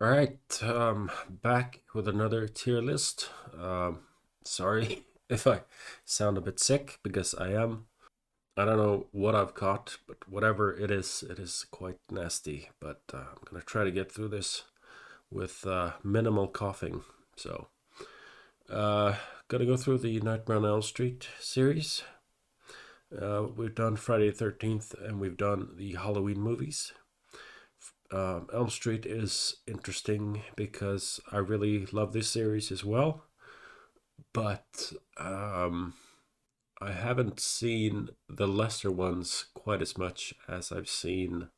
All right, back with another tier list. Sorry if I sound a bit sick because I am. I don't know what I've caught, but whatever it is quite nasty. But I'm gonna try to get through this with minimal coughing. So, uh, gonna go through the Nightmare on Elm Street series. We've done Friday the 13th and we've done the Halloween movies. Elm Street is interesting because I really love this series as well, but I haven't seen the lesser ones quite as much as I've seen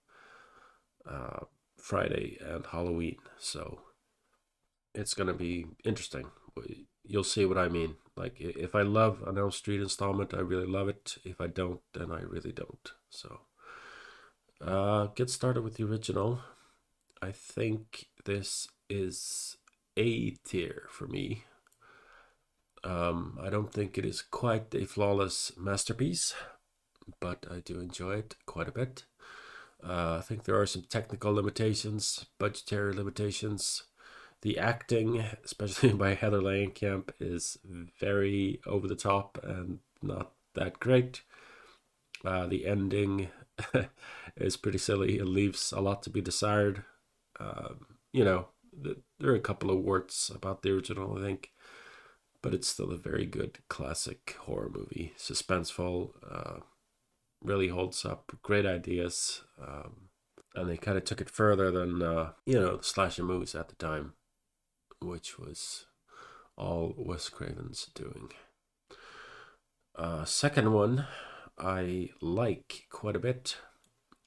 uh, Friday and Halloween. So it's gonna be interesting. You'll see what I mean. Like if I love an Elm Street installment, I really love it. If I don't, then I really don't. So get started with the original. I think this is A tier for me. I don't think it is quite a flawless masterpiece, but I do enjoy it quite a bit. I think there are some technical limitations, budgetary limitations. The acting, especially by Heather Langenkamp, is very over the top and not that great. The ending is pretty silly. It leaves a lot to be desired. You know, there are a couple of warts about the original, I think, but it's still a very good classic horror movie. Suspenseful, really holds up. Great ideas, and they kind of took it further than the slasher movies at the time, which was all Wes Craven's doing. Second one, I like quite a bit.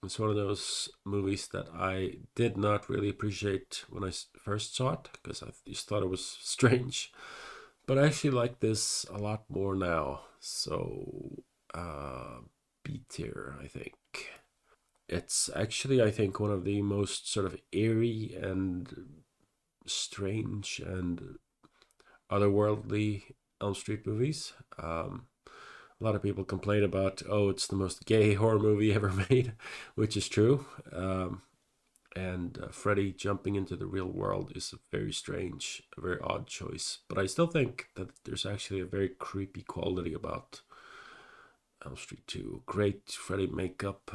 It's one of those movies that I did not really appreciate when I first saw it because I just thought it was strange. But I actually like this a lot more now. So, B tier, I think. It's actually, I think, one of the most sort of eerie and strange and otherworldly Elm Street movies. A lot of people complain about, oh, it's the most gay horror movie ever made, which is true. And Freddy jumping into the real world is a very strange, a very odd choice. But I still think that there's actually a very creepy quality about Elm Street 2. Great Freddy makeup,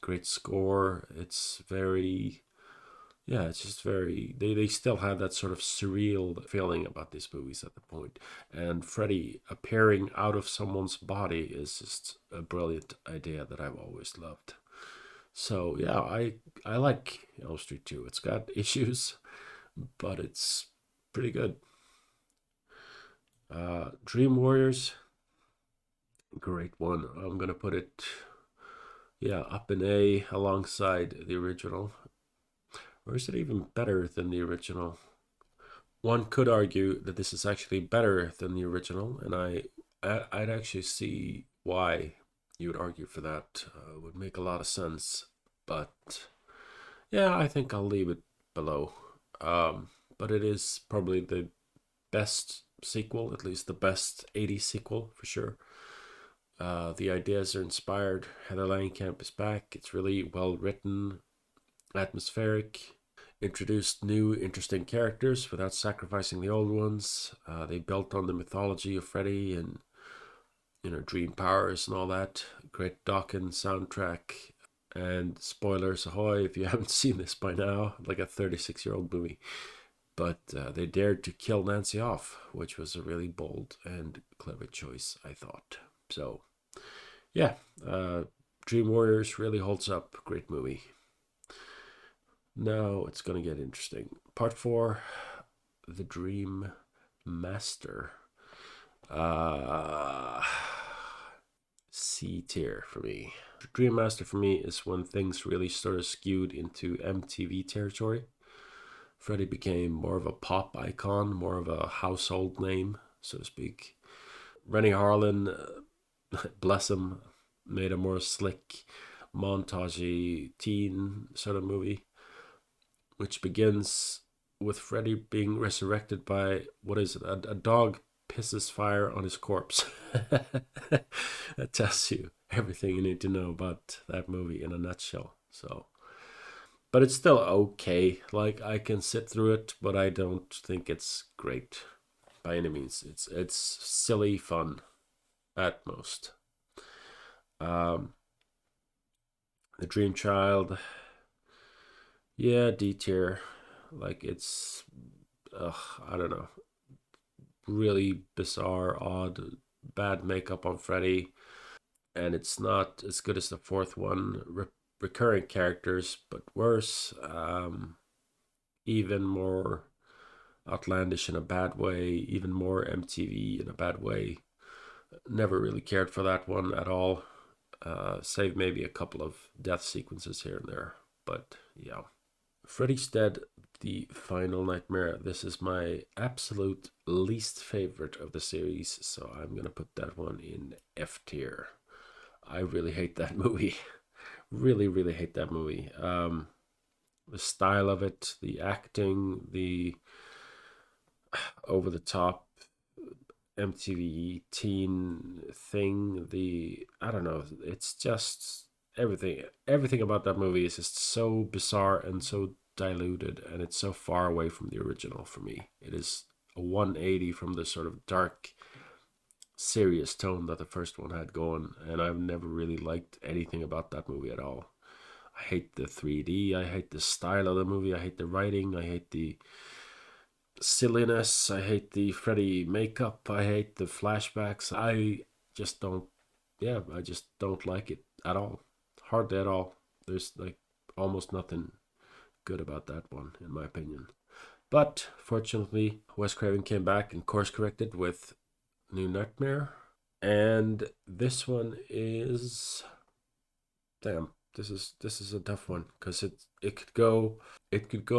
great score. It's very, yeah, it's just very. They still have that sort of surreal feeling about these movies at the point. And Freddy appearing out of someone's body is just a brilliant idea that I've always loved. So yeah, I like Elm Street 2. It's got issues, but it's pretty good. Dream Warriors, great one. I'm gonna put it, yeah, up in A alongside the original. Or is it even better than the original? One could argue that this is actually better than the original, and I'd actually see why you would argue for that. Would make a lot of sense, but yeah, I think I'll leave it below. But it is probably the best sequel, at least the best 80s sequel for sure. The ideas are inspired. Heather Langenkamp is back. It's really well written, atmospheric, introduced new interesting characters without sacrificing the old ones. They built on the mythology of Freddy and dream powers and all that. Great Dawkins soundtrack. And spoilers ahoy if you haven't seen this by now, like a 36-year-old movie. But they dared to kill Nancy off, which was a really bold and clever choice, I thought. So, yeah, Dream Warriors really holds up. Great movie. Now it's going to get interesting. Part four, The Dream Master. Uh, C tier for me. Dream Master for me is when things really sort of skewed into MTV territory. Freddy became more of a pop icon, more of a household name, so to speak. Rennie Harlan, bless him, made a more slick, montagey teen sort of movie, which begins with Freddy being resurrected by what is it? A dog pisses fire on his corpse. That tells you everything you need to know about that movie in a nutshell. So, but it's still okay. Like I can sit through it, but I don't think it's great by any means. It's silly fun at most. Um, the Dream Child, yeah, D tier. Like it's, I don't know, really bizarre, odd, bad makeup on Freddy, and it's not as good as the fourth one. Recurring characters, but worse. Even more outlandish in a bad way, even more MTV in a bad way. Never really cared for that one at all. Save maybe a couple of death sequences here and there, but yeah. Freddy's Dead, the Final Nightmare. This is my absolute least favorite of the series, so I'm gonna put that one in F tier. I really hate that movie. Really, really hate that movie. The style of it, the acting, the over the top MTV teen thing, the I don't know, it's just everything about that movie is just so bizarre and so diluted, and it's so far away from the original for me. It is a 180 from the sort of dark serious tone that the first one had going, and I've never really liked anything about that movie at all. I hate the 3D, I hate the style of the movie, I hate the writing, I hate the silliness, I hate the Freddy makeup, I hate the flashbacks. Just don't, yeah, I just don't like it at all. Hardly at all. There's like almost nothing good about that one, in my opinion. But fortunately, Wes Craven came back and course corrected with New Nightmare. And this one is, damn, this is a tough one because it could go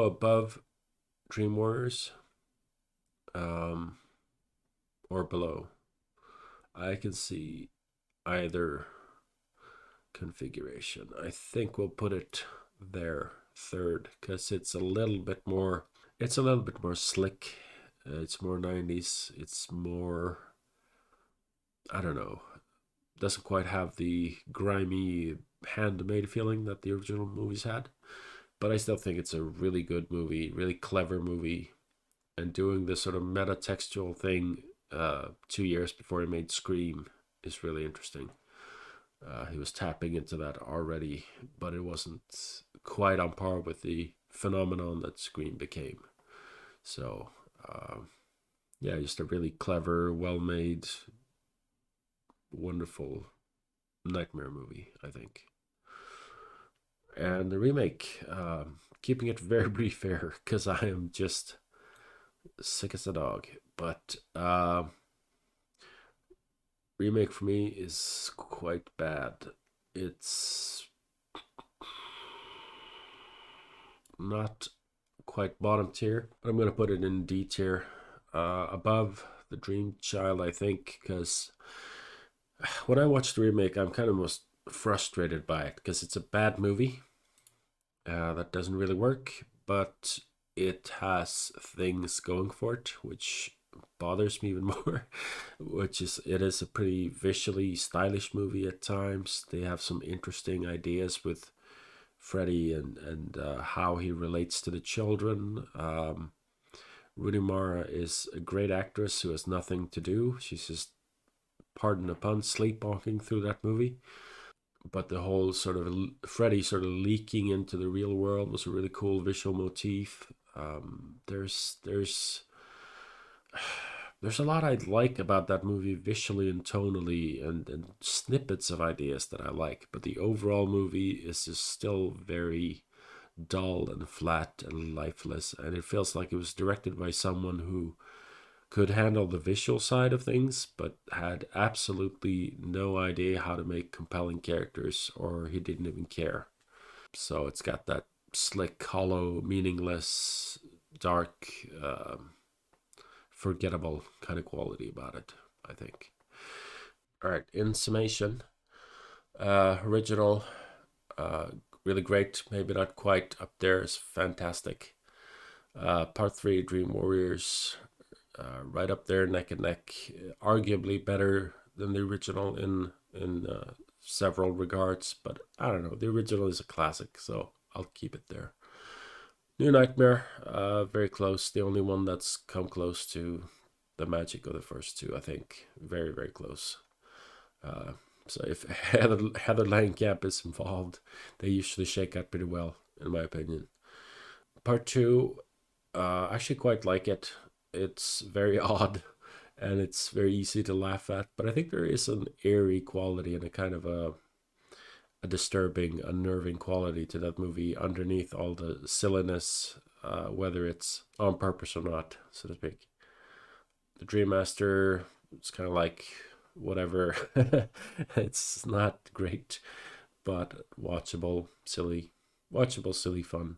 above Dream Warriors, um, or below. I can see either configuration. I think we'll put it there third because it's a little bit more slick. It's more 90s. It's more, I don't know, doesn't quite have the grimy handmade feeling that the original movies had. But I still think it's a really good movie, really clever movie, and doing this sort of meta textual thing 2 years before he made Scream is really interesting. He was tapping into that already, but it wasn't quite on par with the phenomenon that Scream became. So, yeah, just a really clever, well made, wonderful nightmare movie, I think. And the remake, keeping it very brief here, because I am just sick as a dog. But remake for me is quite bad. It's not quite bottom tier, but I'm gonna put it in D tier, above the Dream Child, I think, because when I watch the remake, I'm kind of most frustrated by it because it's a bad movie that doesn't really work, but it has things going for it, which bothers me even more. Which is it is a pretty visually stylish movie at times. They have some interesting ideas with Freddy and how he relates to the children. Rooney Mara is a great actress who has nothing to do. She's just, pardon the pun, sleepwalking through that movie. But the whole sort of Freddy sort of leaking into the real world was a really cool visual motif. There's a lot I like about that movie visually and tonally, and snippets of ideas that I like. But the overall movie is just still very dull and flat and lifeless, and it feels like it was directed by someone who could handle the visual side of things, but had absolutely no idea how to make compelling characters, or he didn't even care. So it's got that slick, hollow, meaningless, dark, forgettable kind of quality about it, I think. All right, in summation, original, uh, really great, maybe not quite up there, is fantastic. Part 3, Dream Warriors, right up there, neck and neck. Arguably better than the original in several regards, but I don't know. The original is a classic, so I'll keep it there. New Nightmare, very close. The only one that's come close to the magic of the first two, I think. Very, very close. Uh, so if Heather Langenkamp is involved, they usually shake out pretty well, in my opinion. Part two, I actually quite like it. It's very odd and it's very easy to laugh at, but I think there is an eerie quality and a kind of a disturbing, unnerving quality to that movie underneath all the silliness, whether it's on purpose or not, so to speak. The Dream Master, it's kind of like whatever. It's not great, but watchable, silly fun.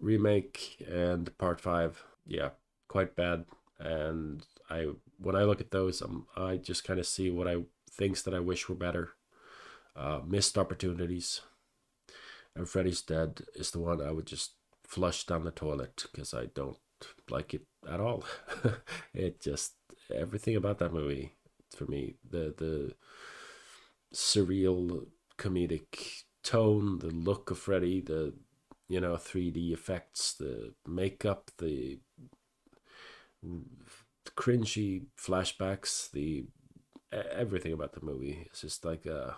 Remake and part five, yeah, quite bad. And when I look at those, I just kind of see what I things that I wish were better, missed opportunities. And Freddy's Dead is the one I would just flush down the toilet because I don't like it at all. It just everything about that movie for me, the surreal comedic tone, the look of Freddy, the 3D effects, the makeup, the cringy flashbacks, the everything about the movie is just like a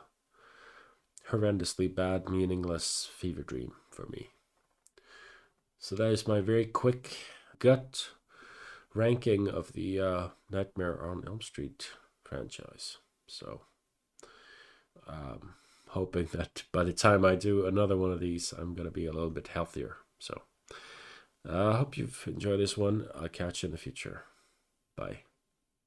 horrendously bad, meaningless fever dream for me. So that is my very quick gut ranking of the Nightmare on Elm Street franchise. So, hoping that by the time I do another one of these, I'm going to be a little bit healthier. So, I hope you've enjoyed this one. I'll catch you in the future. Bye.